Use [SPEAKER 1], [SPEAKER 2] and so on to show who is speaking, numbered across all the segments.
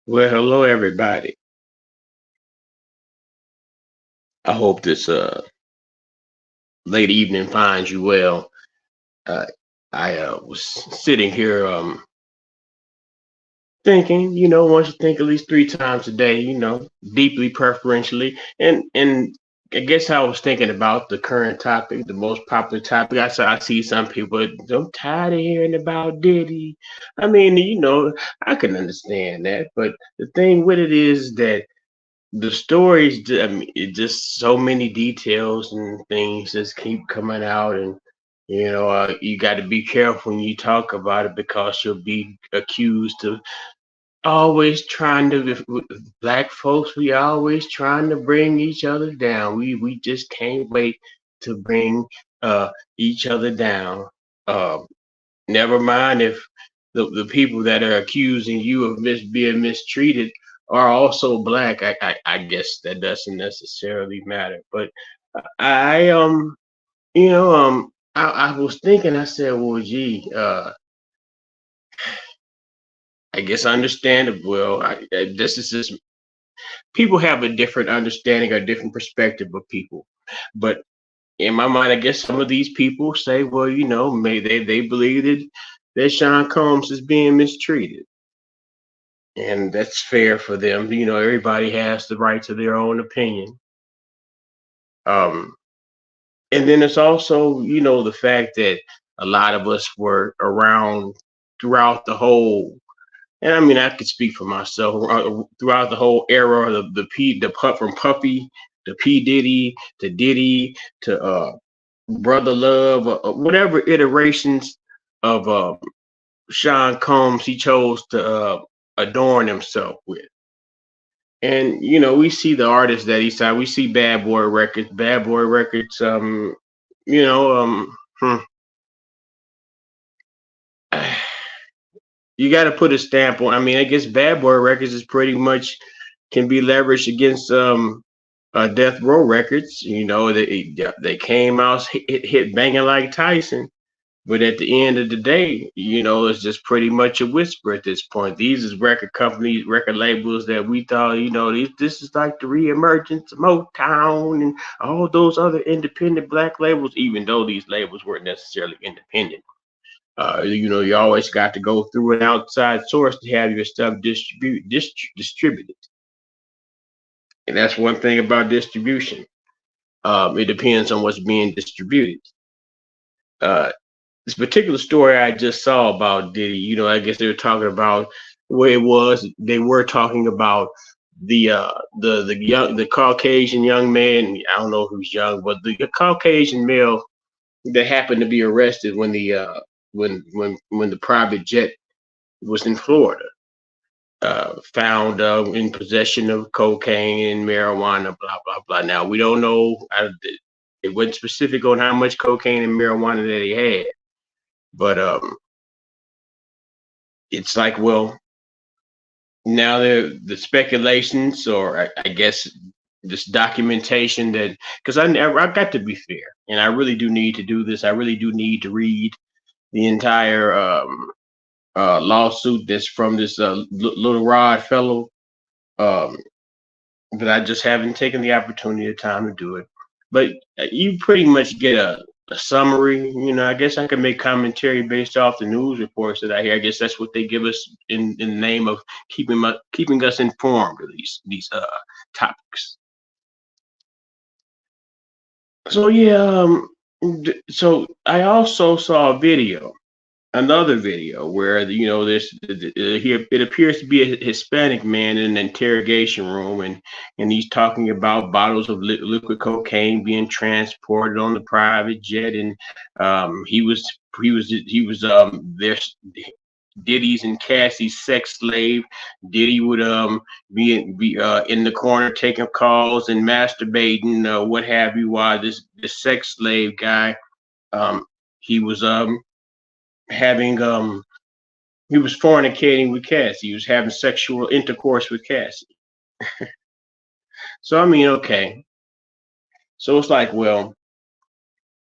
[SPEAKER 1] Well, hello everybody. I hope this late evening finds you well. Uh, I was sitting here thinking, once you think at least 3 times a day, deeply preferentially, and I guess I was thinking about the current topic, the most popular topic. I see some people, I'm tired of hearing about Diddy. I mean, I can understand that, but the thing with it is that the stories, I mean, it just so many details and things just keep coming out, and you got to be careful when you talk about it because you'll be accused of always trying to. With black folks, we always trying to bring each other down. We just can't wait to bring uh each other down. Uh, Never mind if the people that are accusing you of being mistreated are also black. I guess that doesn't necessarily matter. But I I was thinking. I said, well, gee, I guess understandable. Well, this is just people have a different understanding or different perspective of people, but in my mind, I guess some of these people say, well, maybe they believe that Sean Combs is being mistreated, and that's fair for them. Everybody has the right to their own opinion. Um, and then it's also, the fact that a lot of us were around throughout the whole, and I mean, I could speak for myself throughout the whole era of the pup from Puppy to P Diddy to Diddy to Brother Love, whatever iterations of Sean Combs he chose to adorn himself with. And we see the artists that he signed. We see Bad Boy Records. Bad Boy Records. You know, you got to put a stamp on. I mean, I guess Bad Boy Records is pretty much can be leveraged against Death Row Records. They came out hit banging like Tyson. But at the end of the day, it's just pretty much a whisper at this point. These is record companies, record labels that we thought, this is like the reemergence of Motown and all those other independent black labels, even though these labels weren't necessarily independent. You always got to go through an outside source to have your stuff distributed. And that's one thing about distribution. It depends on what's being distributed. Uh, this particular story I just saw about Diddy, I guess they were talking about where it was. They were talking about the Caucasian young man. I don't know who's young, but the Caucasian male that happened to be arrested when the private jet was in Florida, found in possession of cocaine and marijuana, blah blah blah. Now we don't know. It wasn't specific on how much cocaine and marijuana that he had, but it's like, well, now the speculations, or I guess this documentation that, because I got to be fair, and I really do need to do this. I really do need to read the entire lawsuit that's from this little Rod fellow, um, but I just haven't taken the opportunity or time to do it. But you pretty much get a summary. I guess I can make commentary based off the news reports that I hear. I guess that's what they give us in the name of keeping us informed of these topics. So yeah, so I also saw a video, another video where this here it appears to be a Hispanic man in an interrogation room, and he's talking about bottles of liquid cocaine being transported on the private jet, and he was their Diddy's and Cassie's sex slave. Diddy would be in the corner taking calls and masturbating, what have you, while this sex slave guy, um he was having he was fornicating with Cassie. He was having sexual intercourse with Cassie. So I mean, okay. So it's like, well,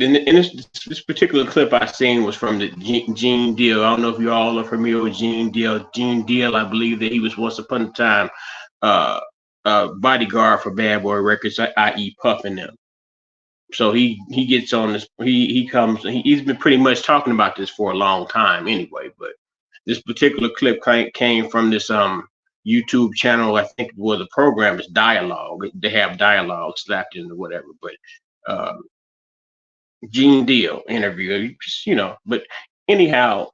[SPEAKER 1] this particular clip I seen was from the Gene Deal. I don't know if you all are familiar with Gene Deal. Gene Deal, I believe that he was once upon a time uh, bodyguard for Bad Boy Records, i.e. Puff and them. So he gets on this. He comes. He's been pretty much talking about this for a long time anyway. But this particular clip came from this YouTube channel. I think where the program is Dialogue. They have dialogue slapped in or whatever. But um, Gene Deal interview, But anyhow,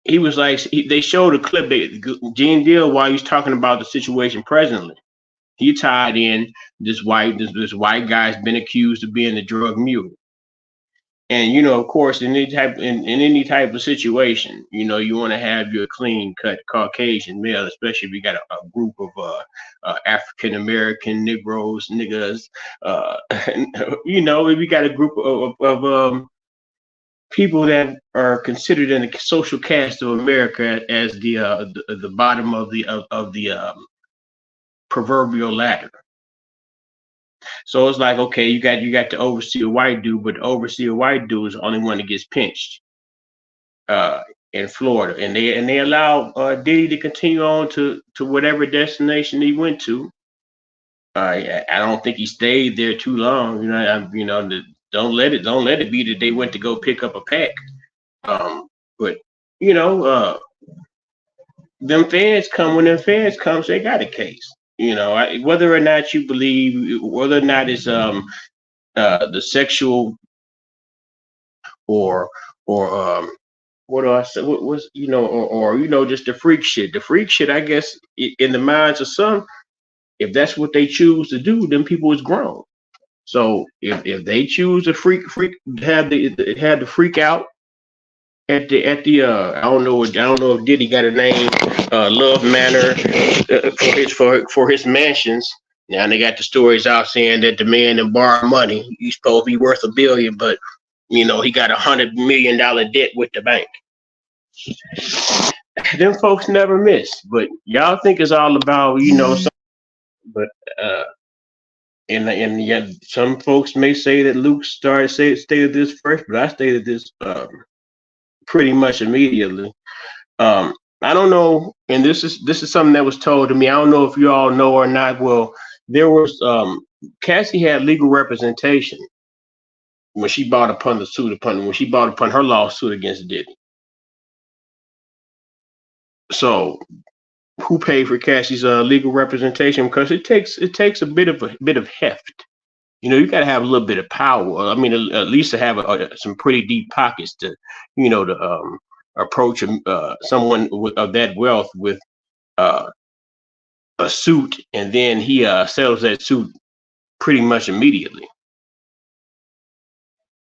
[SPEAKER 1] he was like, they showed a clip. Gene Deal, while he's talking about the situation presently, he tied in this white guy's been accused of being a drug mule. And of course, in any type of situation, you want to have your clean cut Caucasian male, especially if you got a group of African American Negroes, niggas. Uh, if you got a group of people that are considered in the social caste of America as the bottom of the proverbial ladder. So it's like, okay, you got to oversee a white dude, but the oversee a white dude is the only one that gets pinched uh, in Florida, and they allow Diddy to continue on to whatever destination he went to. I don't think he stayed there too long. Don't let it be that they went to go pick up a pack. But you know, uh, them fans come when them fans comes, they got a case. Whether or not you believe, whether or not it's the sexual or what do I say? What was or just the freak shit. The freak shit, I guess, in the minds of some, if that's what they choose to do, then people is grown. So if they choose to freak have the freak out at the I don't know if Diddy got a name, Love Manor, for his mansions. Now they got the stories out saying that the man that borrowed money, he's supposed to be worth $1 billion, but he got $100 million debt with the bank. Them folks never miss, but y'all think it's all about but uh, and yet some folks may say that Luke stated this first, but I stated this pretty much immediately. I don't know, and this is something that was told to me. I don't know if you all know or not. Well, there was Cassie had legal representation when she bought upon her lawsuit against Diddy. So who paid for Cassie's legal representation? Because it takes a bit of heft. You got to have a little bit of power. I mean, at least to have some pretty deep pockets to approach someone of that wealth with uh, a suit, and then he sells that suit pretty much immediately.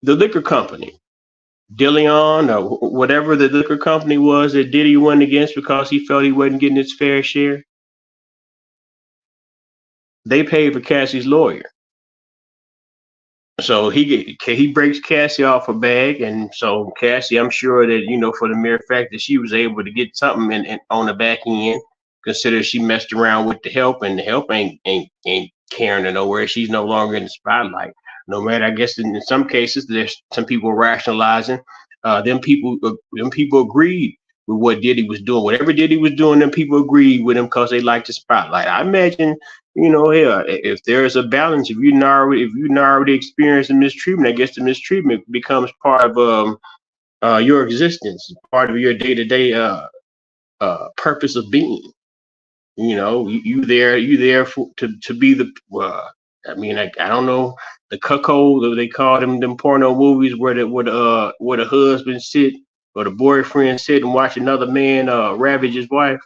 [SPEAKER 1] The liquor company, Dillion, or whatever the liquor company was that Diddy went against because he felt he wasn't getting his fair share, they paid for Cassie's lawyer. So he breaks Cassie off a bag, and so Cassie, I'm sure that for the mere fact that she was able to get something in on the back end, consider she messed around with the help, and the help ain't caring to nowhere. She's no longer in the spotlight. No matter, I guess in some cases, there's some people rationalizing. Them people agreed with what Diddy was doing. Whatever Diddy was doing, them people agreed with him because they liked the spotlight. I imagine hell, if there's a balance, if you already experienced the mistreatment, I guess the mistreatment becomes part of your existence, part of your day-to-day purpose of being. You there to be the. I mean, I don't know the cuckold, they call them porno movies where the husband sit or the boyfriend sit and watch another man ravage his wife.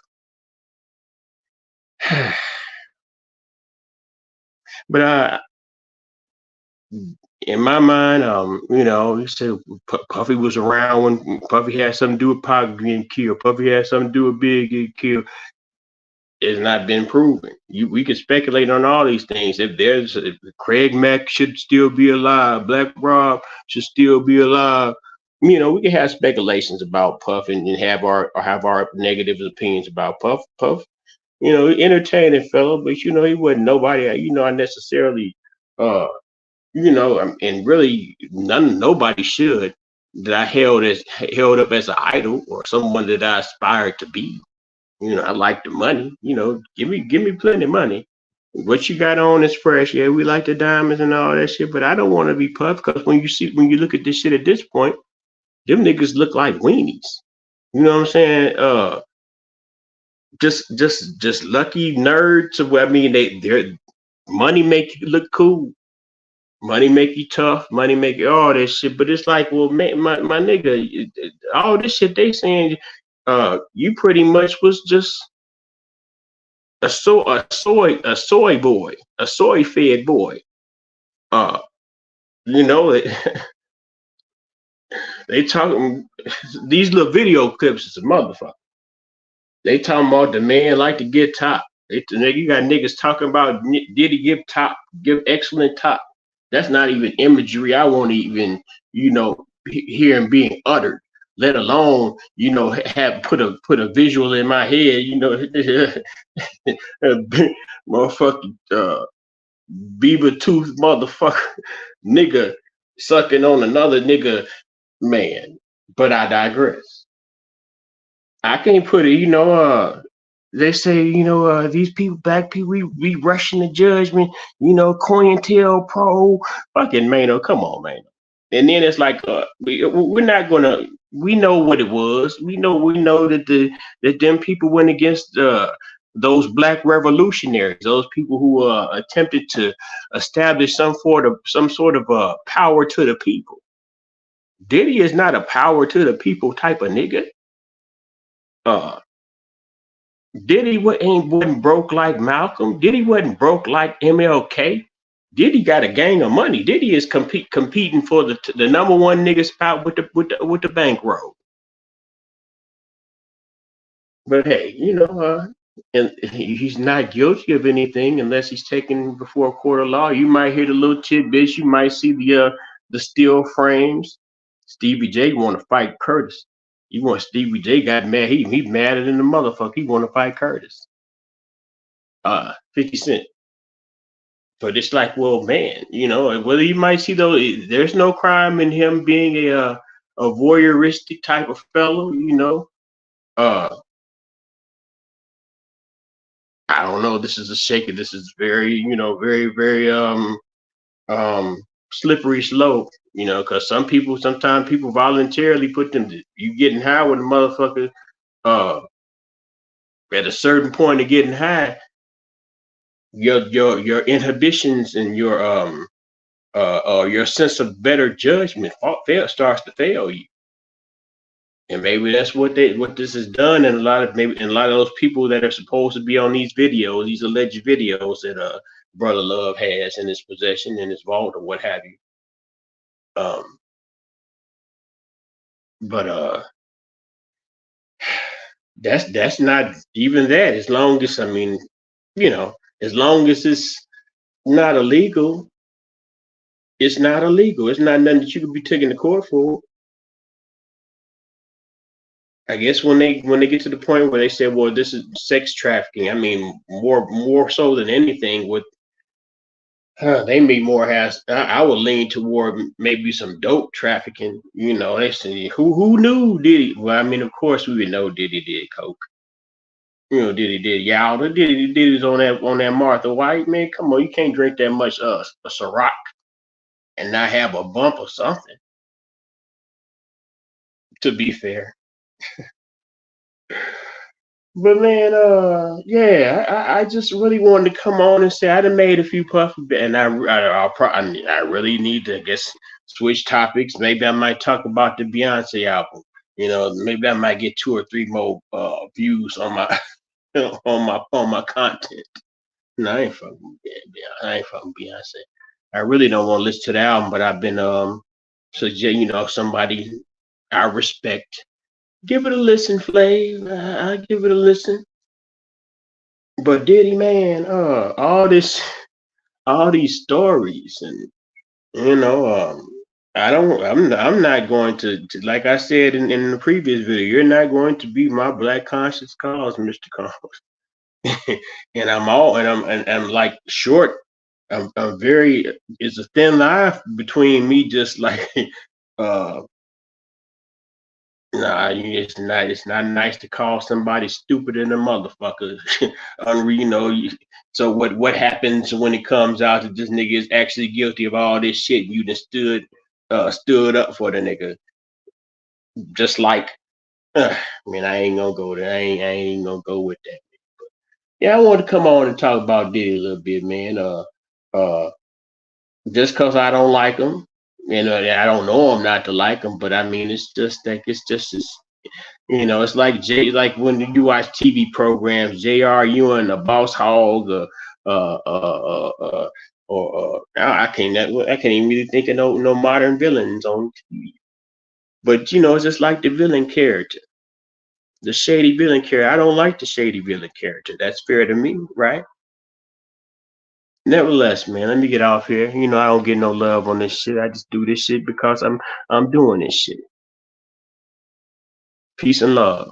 [SPEAKER 1] But in my mind, he said Puffy was around when Puffy had something to do with Pac getting killed. Puffy had something to do with Big getting killed. It's not been proven. We could speculate on all these things. If Craig Mack should still be alive, Black Rob should still be alive. We can have speculations about Puff and have our negative opinions about Puff. Puff, entertaining fellow, but he wasn't nobody. I necessarily and really nobody should that I held up as an idol or someone that I aspired to be. I like the money. Give me plenty of money. What you got on is fresh. Yeah, we like the diamonds and all that shit, but I don't want to be puffed because when you look at this shit at this point, them niggas look like weenies. You know what I'm saying? Just lucky nerds. I mean, their money make you look cool. Money make you tough. Money make you all that shit. But it's like, well, man, my nigga, all this shit they saying, you pretty much was just a soy boy, a soy fed boy. Uh, you know, they talking these little video clips is a motherfucker. They talking about the man like to get top. You got niggas talking about Diddy give top, give excellent top. That's not even imagery. I won't even, hear him being uttered. Let alone, have put a visual in my head. Motherfucking beaver tooth motherfucker nigga sucking on another nigga man. But I digress. I can't put it, they say, these people, black people, we rushing the judgment, COINTELPRO, fucking Mano, come on, man. And then it's like, we're not gonna, we know what it was. We know that them people went against those black revolutionaries, those people who attempted to establish some sort of power to the people. Diddy is not a power to the people type of nigga. Uh, Diddy wasn't broke like Malcolm. Diddy wasn't broke like MLK. Diddy got a gang of money. Diddy is competing for the number one nigga spot with the bankroll. But hey, and he's not guilty of anything unless he's taken before a court of law. You might hear the little tidbits. You might see the steel frames. Stevie J want to fight Curtis. Stevie J got mad. He madder than the motherfucker. He want to fight Curtis. 50 Cent. But it's like, well, man, whether you might see though, there's no crime in him being a voyeuristic type of fellow. Uh, I don't know. This is a shaky. This is very, very, very slippery slope. Because sometimes people voluntarily put them. You getting high with a motherfucker. Uh, at a certain point of getting high, your inhibitions and your sense of better judgment starts to fail you. And maybe that's what this has done, and a lot of those people that are supposed to be on these videos, these alleged videos that Brother Love has in his possession, in his vault, or what have you. But that's not even that. As long as as long as it's not illegal, it's not illegal. It's not nothing that you could be taken to court for. I guess when they get to the point where they say, well, this is sex trafficking. I mean, more so than anything, they may more has. I would lean toward maybe some dope trafficking. They say who knew Diddy? Well, I mean, of course we would know Diddy did coke. Diddy did y'all. Diddy's on that Martha White, man. Come on, you can't drink that much a Ciroc and not have a bump or something. To be fair. But man, yeah, I just really wanted to come on and say I done made a few puffs, and I really need to, I guess, switch topics. Maybe I might talk about the Beyonce album. Maybe I might get 2 or 3 more views on my on my content. No, I ain't fucking Beyonce. I really don't want to listen to the album, but I've been somebody I respect. Give it a listen, Flav. I give it a listen. But Diddy, man, all these stories, and I'm not going to like I said in the previous video. You're not going to be my black conscious cause, Mr. Combs. And I'm like short I'm very. It's a thin line between me just like uh nah, it's not. It's not nice to call somebody stupid than a motherfucker. So what happens when it comes out that this nigga is actually guilty of all this shit? You just stood up for the nigga, just like. I mean, I ain't gonna go there. I ain't gonna go with that. Yeah, I want to come on and talk about Diddy a little bit, man. Uh, just cause I don't like him, I don't know him not to like him, but I mean, it's just like it's like like when you watch TV programs, J.R. Ewing, a Boss Hog, I can't even really think of no modern villains on TV. But it's just like the villain character, the shady villain character. I don't like the shady villain character. That's fair to me, right? Nevertheless, man, let me get off here. I don't get no love on this shit. I just do this shit because I'm doing this shit. Peace and love.